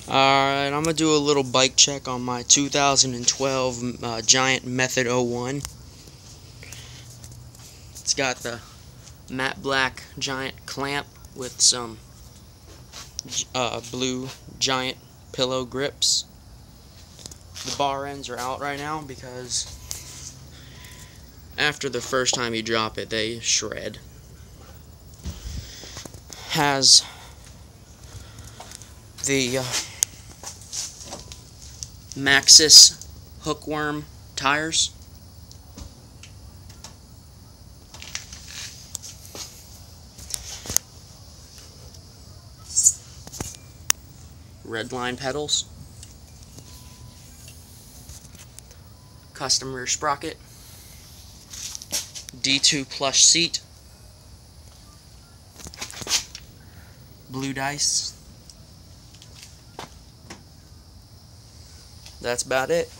Alright, I'm going to do a little bike check on my 2012 Giant Method 01. It's got the matte black Giant clamp with some blue Giant pillow grips. The bar ends are out right now because after the first time you drop it, they shred. Has the Maxxis hookworm tires. Redline pedals. Custom rear sprocket. D2 plush seat. Blue dice. That's about it.